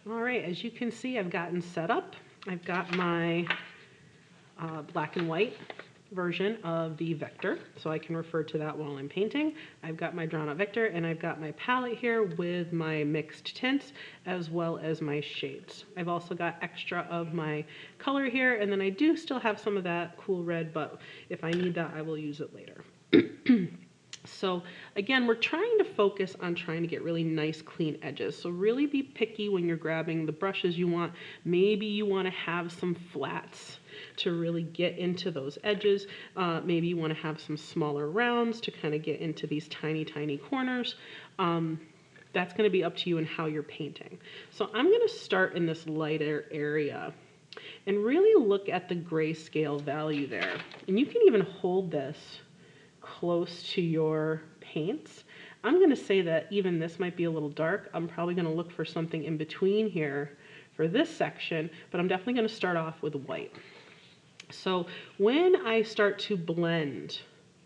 All right, as you can see, I've gotten set up. I've got my black and white version of the Vektor, so I can refer to that while I'm painting. I've got my drawn out Vektor, and I've got my palette here with my mixed tints as well as my shades. I've also got extra of my color here, and then I do still have some of that cool red, but if I need that, I will use it later. So again, we're trying to focus on trying to get really nice, clean edges. So really be picky when you're grabbing the brushes you want. Maybe you want to have some flats to really get into those edges. Maybe you want to have some smaller rounds to kind of get into these tiny, tiny corners. That's going to be up to you and how you're painting. So I'm going to start in this lighter area and really look at the grayscale value there. And you can even hold this close to your paints. I'm going to say that even this might be a little dark. I'm probably going to look for something in between here for this section, but I'm definitely going to start off with white. So when I start to blend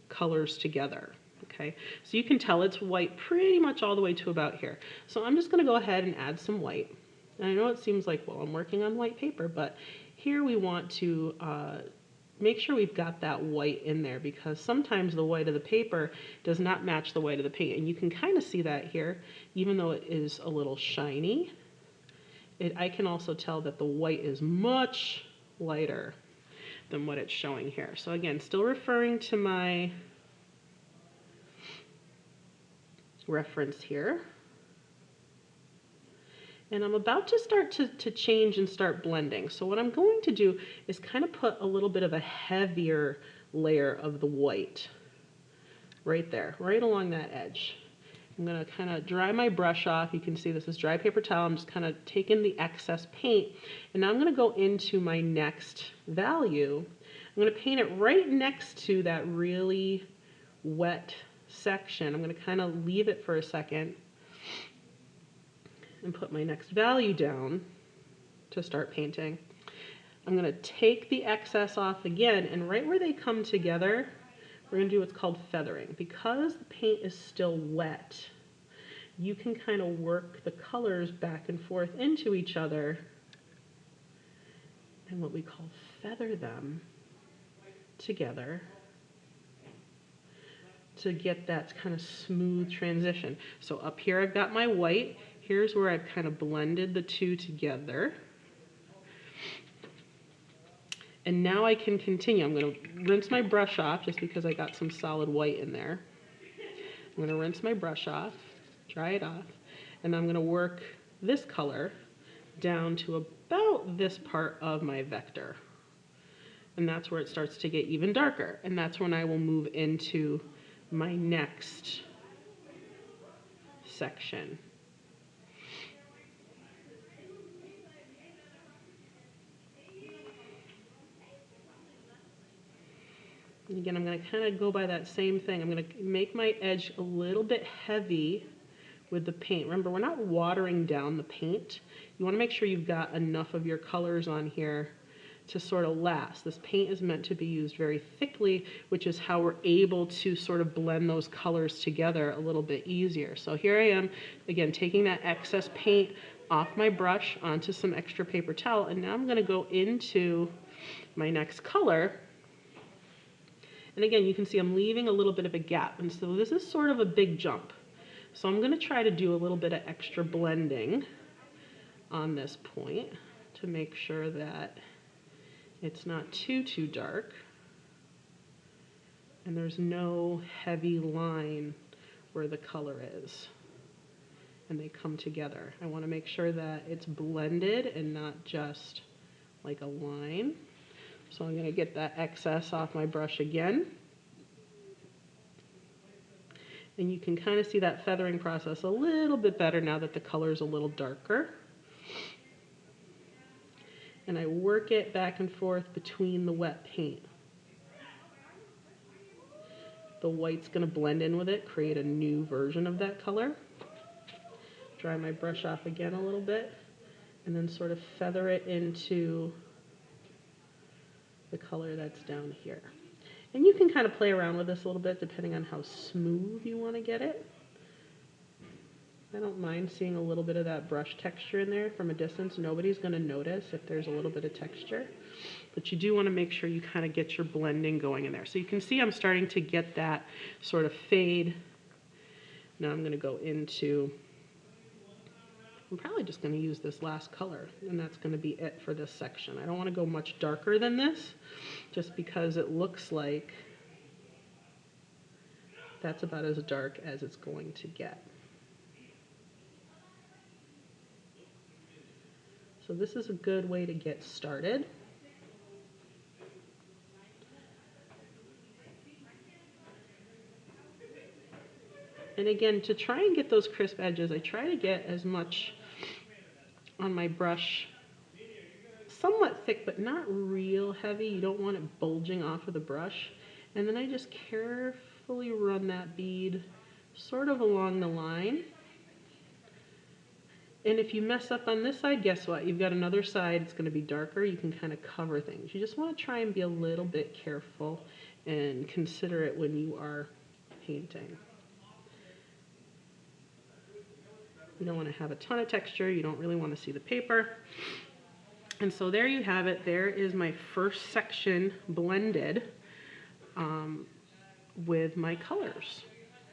colors together, okay, so you can tell it's white pretty much all the way to about here. So I'm just going to go ahead and add some white. And I know it seems like, well, I'm working on white paper, but here we want to make sure we've got that white in there, because sometimes the white of the paper does not match the white of the paint. And you can kind of see that here, even though it is a little shiny. I can also tell that the white is much lighter than what it's showing here. So again, still referring to my reference here. And I'm about to start to change and start blending. So what I'm going to do is kind of put a little bit of a heavier layer of the white right there, right along that edge. I'm going to kind of dry my brush off. You can see this is dry paper towel. I'm just kind of taking the excess paint. And now I'm going to go into my next value. I'm going to paint it right next to that really wet section. I'm going to kind of leave it for a second and put my next value down to start painting. I'm going to take the excess off again, and right where they come together, we're going to do what's called feathering. Because the paint is still wet, you can kind of work the colors back and forth into each other and what we call feather them together to get that kind of smooth transition. So up here I've got my white. Here's where I've kind of blended the two together. And now I can continue. I'm going to rinse my brush off just because I got some solid white in there. I'm going to rinse my brush off, dry it off, and I'm going to work this color down to about this part of my Vektor. And that's where it starts to get even darker. And that's when I will move into my next section. And again, I'm going to kind of go by that same thing. I'm going to make my edge a little bit heavy with the paint. Remember, we're not watering down the paint. You want to make sure you've got enough of your colors on here to sort of last. This paint is meant to be used very thickly, which is how we're able to sort of blend those colors together a little bit easier. So here I am, again, taking that excess paint off my brush onto some extra paper towel, and now I'm going to go into my next color. And again, you can see I'm leaving a little bit of a gap, and so this is sort of a big jump. So I'm going to try to do a little bit of extra blending on this point to make sure that it's not too dark and there's no heavy line where the color is and they come together. I want to make sure that it's blended and not just like a line. So I'm going to get that excess off my brush again. And you can kind of see that feathering process a little bit better now that the color is a little darker. And I work it back and forth between the wet paint. The white's going to blend in with it, create a new version of that color. Dry my brush off again a little bit, and then sort of feather it into the color that's down here. And you can kind of play around with this a little bit depending on how smooth you want to get it. I don't mind seeing a little bit of that brush texture in there from a distance. Nobody's going to notice if there's a little bit of texture, but you do want to make sure you kind of get your blending going in there. So you can see I'm starting to get that sort of fade. Now I'm going to go into, I'm probably just going to use this last color, and that's going to be it for this section. I don't want to go much darker than this, just because it looks like that's about as dark as it's going to get. So this is a good way to get started. And again, to try and get those crisp edges, I try to get as much on my brush, somewhat thick, but not real heavy. You don't want it bulging off of the brush. And then I just carefully run that bead sort of along the line. And if you mess up on this side, guess what? You've got another side, it's going to be darker. You can kind of cover things. You just want to try and be a little bit careful and considerate when you are painting. You don't want to have a ton of texture. You don't really want to see the paper. And so there you have it. There is my first section blended with my colors.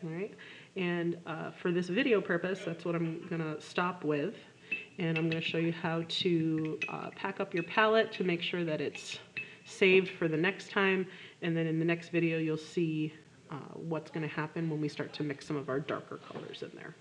All right. And for this video purpose, that's what I'm going to stop with. And I'm going to show you how to pack up your palette to make sure that it's saved for the next time. And then in the next video, you'll see what's going to happen when we start to mix some of our darker colors in there.